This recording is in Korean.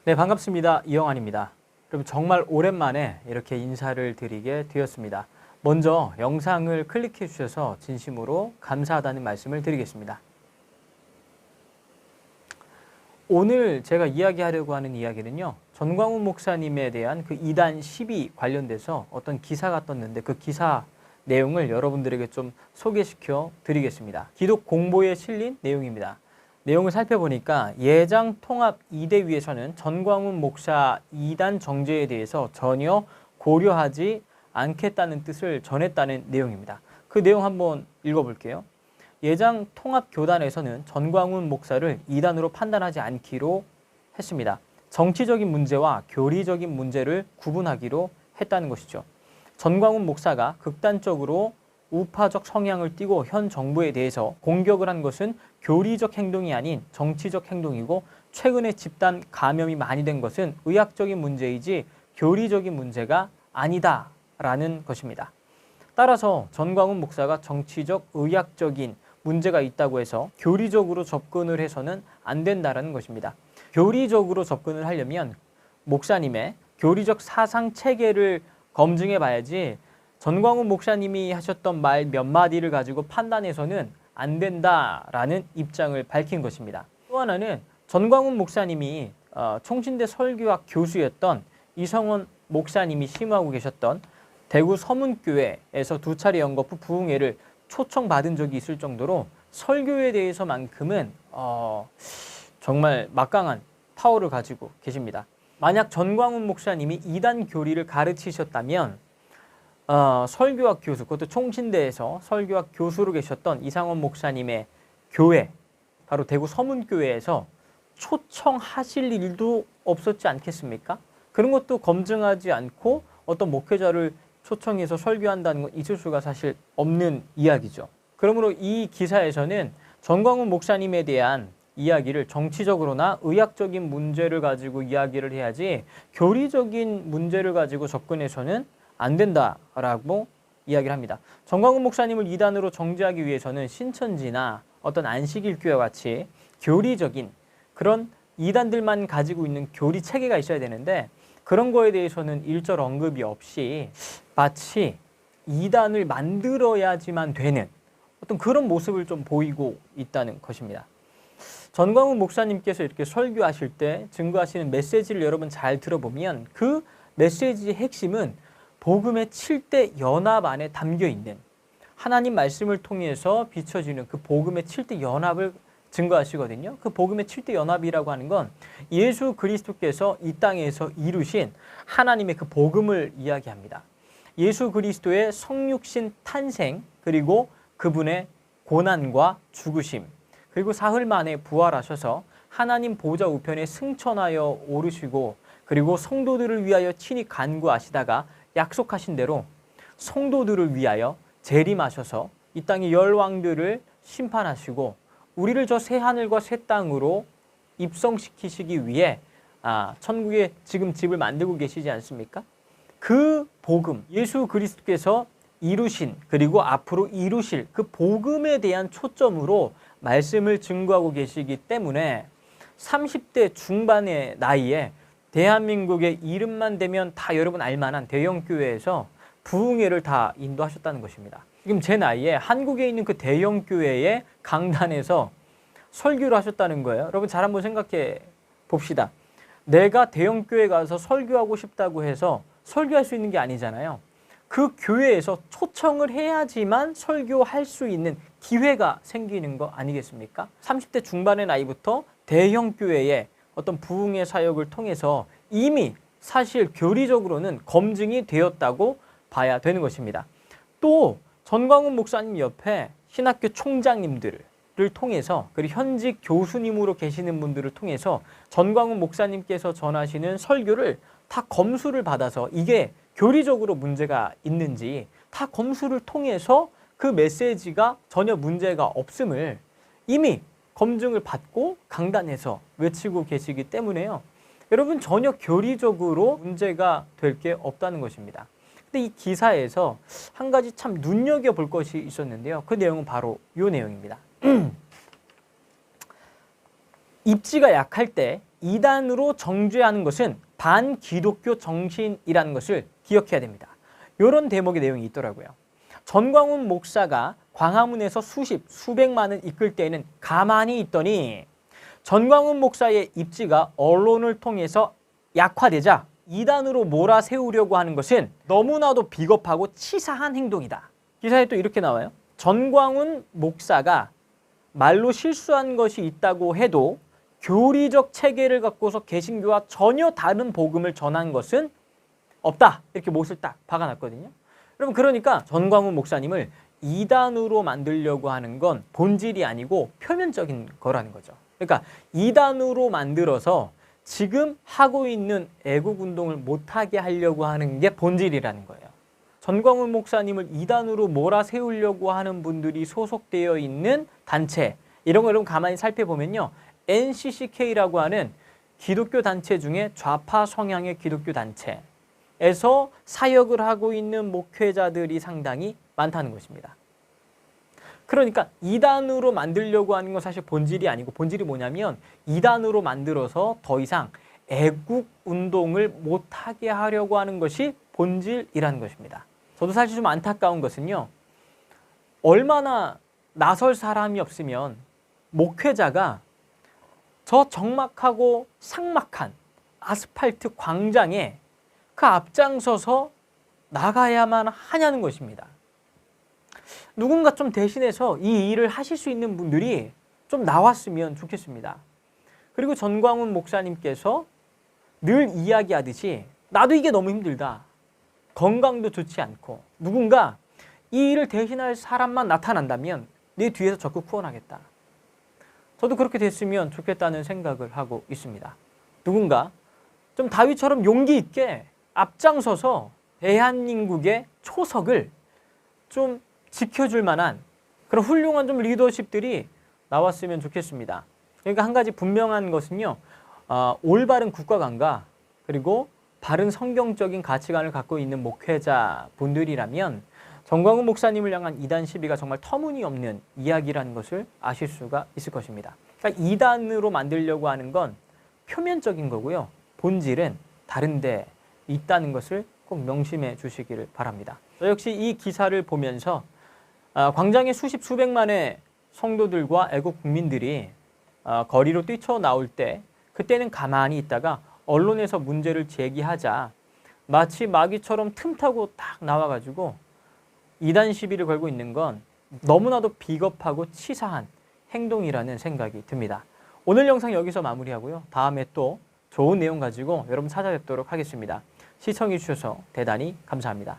네, 반갑습니다. 이영환입니다. 여러분 정말 오랜만에 이렇게 인사를 드리게 되었습니다. 먼저 영상을 클릭해 주셔서 진심으로 감사하다는 말씀을 드리겠습니다. 오늘 제가 이야기하려고 하는 이야기는요, 전광훈 목사님에 대한 그 이단 시비 관련돼서 어떤 기사가 떴는데 그 기사 내용을 여러분들에게 좀 소개시켜 드리겠습니다. 기독 공보에 실린 내용입니다. 내용을 살펴보니까 예장 통합 이대위에서는 전광훈 목사 이단 정죄에 대해서 전혀 고려하지 않겠다는 뜻을 전했다는 내용입니다. 그 내용 한번 읽어볼게요. 예장 통합 교단에서는 전광훈 목사를 이단으로 판단하지 않기로 했습니다. 정치적인 문제와 교리적인 문제를 구분하기로 했다는 것이죠. 전광훈 목사가 극단적으로 우파적 성향을 띠고 현 정부에 대해서 공격을 한 것은 교리적 행동이 아닌 정치적 행동이고, 최근에 집단 감염이 많이 된 것은 의학적인 문제이지 교리적인 문제가 아니다라는 것입니다. 따라서 전광훈 목사가 정치적, 의학적인 문제가 있다고 해서 교리적으로 접근을 해서는 안 된다라는 것입니다. 교리적으로 접근을 하려면 목사님의 교리적 사상 체계를 검증해 봐야지 전광훈 목사님이 하셨던 말 몇 마디를 가지고 판단해서는 안 된다라는 입장을 밝힌 것입니다. 또 하나는 전광훈 목사님이 총신대 설교학 교수였던 이성원 목사님이 심호하고 계셨던 대구 서문교회에서 2차례 연거푸 부흥회를 초청받은 적이 있을 정도로 설교에 대해서만큼은 정말 막강한 파워를 가지고 계십니다. 만약 전광훈 목사님이 이단 교리를 가르치셨다면 설교학 교수, 그것도 총신대에서 설교학 교수로 계셨던 이상원 목사님의 교회, 바로 대구 서문교회에서 초청하실 일도 없었지 않겠습니까? 그런 것도 검증하지 않고 어떤 목회자를 초청해서 설교한다는 건 있을 수가 사실 없는 이야기죠. 그러므로 이 기사에서는 전광훈 목사님에 대한 이야기를 정치적으로나 의학적인 문제를 가지고 이야기를 해야지 교리적인 문제를 가지고 접근해서는 안 된다라고 이야기를 합니다. 전광훈 목사님을 이단으로 정죄하기 위해서는 신천지나 어떤 안식일교회와 같이 교리적인 그런 이단들만 가지고 있는 교리 체계가 있어야 되는데, 그런 거에 대해서는 일절 언급이 없이 마치 이단을 만들어야지만 되는 어떤 그런 모습을 좀 보이고 있다는 것입니다. 전광훈 목사님께서 이렇게 설교하실 때 증거하시는 메시지를 여러분 잘 들어보면 그 메시지의 핵심은 복음의 7대 연합 안에 담겨 있는, 하나님 말씀을 통해서 비춰지는 그 복음의 7대 연합을 증거하시거든요. 그 복음의 7대 연합이라고 하는 건 예수 그리스도께서 이 땅에서 이루신 하나님의 그 복음을 이야기합니다. 예수 그리스도의 성육신 탄생, 그리고 그분의 고난과 죽으심, 그리고 사흘 만에 부활하셔서 하나님 보좌 우편에 승천하여 오르시고, 그리고 성도들을 위하여 친히 간구하시다가 약속하신 대로 성도들을 위하여 재림하셔서 이 땅의 열왕들을 심판하시고 우리를 저 새 하늘과 새 땅으로 입성시키시기 위해 천국에 지금 집을 만들고 계시지 않습니까? 그 복음, 예수 그리스도께서 이루신, 그리고 앞으로 이루실 그 복음에 대한 초점으로 말씀을 증거하고 계시기 때문에 30대 중반의 나이에 대한민국의 이름만 대면 다 여러분 알만한 대형교회에서 부흥회를 다 인도하셨다는 것입니다. 지금 제 나이에 한국에 있는 그 대형교회의 강단에서 설교를 하셨다는 거예요. 여러분 잘 한번 생각해 봅시다. 내가 대형교회 가서 설교하고 싶다고 해서 설교할 수 있는 게 아니잖아요. 그 교회에서 초청을 해야지만 설교할 수 있는 기회가 생기는 거 아니겠습니까? 30대 중반의 나이부터 대형교회에 어떤 부흥의 사역을 통해서 이미 사실 교리적으로는 검증이 되었다고 봐야 되는 것입니다. 또 전광훈 목사님 옆에 신학교 총장님들을 통해서, 그리고 현직 교수님으로 계시는 분들을 통해서 전광훈 목사님께서 전하시는 설교를 다 검수를 받아서 이게 교리적으로 문제가 있는지 다 검수를 통해서 그 메시지가 전혀 문제가 없음을 이미 검증을 받고 강단에서 외치고 계시기 때문에요. 여러분 전혀 교리적으로 문제가 될 게 없다는 것입니다. 근데 이 기사에서 한 가지 참 눈여겨볼 것이 있었는데요. 그 내용은 바로 이 내용입니다. 입지가 약할 때 이단으로 정죄하는 것은 반기독교 정신이라는 것을 기억해야 됩니다. 이런 대목의 내용이 있더라고요. 전광훈 목사가 광화문에서 수백만을 이끌 때에는 가만히 있더니 전광훈 목사의 입지가 언론을 통해서 약화되자 이단으로 몰아세우려고 하는 것은 너무나도 비겁하고 치사한 행동이다. 기사에 또 이렇게 나와요. 전광훈 목사가 말로 실수한 것이 있다고 해도 교리적 체계를 갖고서 개신교와 전혀 다른 복음을 전한 것은 없다. 이렇게 못을 딱 박아놨거든요. 여러분, 그러니까 전광훈 목사님을 이단으로 만들려고 하는 건 본질이 아니고 표면적인 거라는 거죠. 그러니까 이단으로 만들어서 지금 하고 있는 애국운동을 못하게 하려고 하는 게 본질이라는 거예요. 전광훈 목사님을 이단으로 몰아세우려고 하는 분들이 소속되어 있는 단체, 이런 거 여러분 가만히 살펴보면요. NCCK라고 하는 기독교 단체 중에 좌파 성향의 기독교 단체에서 사역을 하고 있는 목회자들이 상당히 많다는 것입니다. 그러니까 이단으로 만들려고 하는 건 사실 본질이 아니고, 본질이 뭐냐면 이단으로 만들어서 더 이상 애국 운동을 못하게 하려고 하는 것이 본질이라는 것입니다. 저도 사실 좀 안타까운 것은요. 얼마나 나설 사람이 없으면 목회자가 저 적막하고 삭막한 아스팔트 광장에 그 앞장서서 나가야만 하냐는 것입니다. 누군가 좀 대신해서 이 일을 하실 수 있는 분들이 좀 나왔으면 좋겠습니다. 그리고 전광훈 목사님께서 늘 이야기하듯이 나도 이게 너무 힘들다. 건강도 좋지 않고 누군가 이 일을 대신할 사람만 나타난다면 내 뒤에서 적극 후원하겠다. 저도 그렇게 됐으면 좋겠다는 생각을 하고 있습니다. 누군가 좀 다윗처럼 용기 있게 앞장서서 대한민국의 초석을 좀 지켜줄 만한 그런 훌륭한 좀 리더십들이 나왔으면 좋겠습니다. 그러니까 한 가지 분명한 것은요. 올바른 국가관과 그리고 바른 성경적인 가치관을 갖고 있는 목회자 분들이라면 전광훈 목사님을 향한 이단 시비가 정말 터무니없는 이야기라는 것을 아실 수가 있을 것입니다. 그러니까 이단으로 만들려고 하는 건 표면적인 거고요. 본질은 다른 데 있다는 것을 꼭 명심해 주시기를 바랍니다. 저 역시 이 기사를 보면서 광장에 수백만의 성도들과 애국 국민들이 거리로 뛰쳐나올 때 그때는 가만히 있다가 언론에서 문제를 제기하자 마치 마귀처럼 틈타고 딱 나와가지고 이단 시비를 걸고 있는 건 너무나도 비겁하고 치사한 행동이라는 생각이 듭니다. 오늘 영상 여기서 마무리하고요. 다음에 또 좋은 내용 가지고 여러분 찾아뵙도록 하겠습니다. 시청해 주셔서 대단히 감사합니다.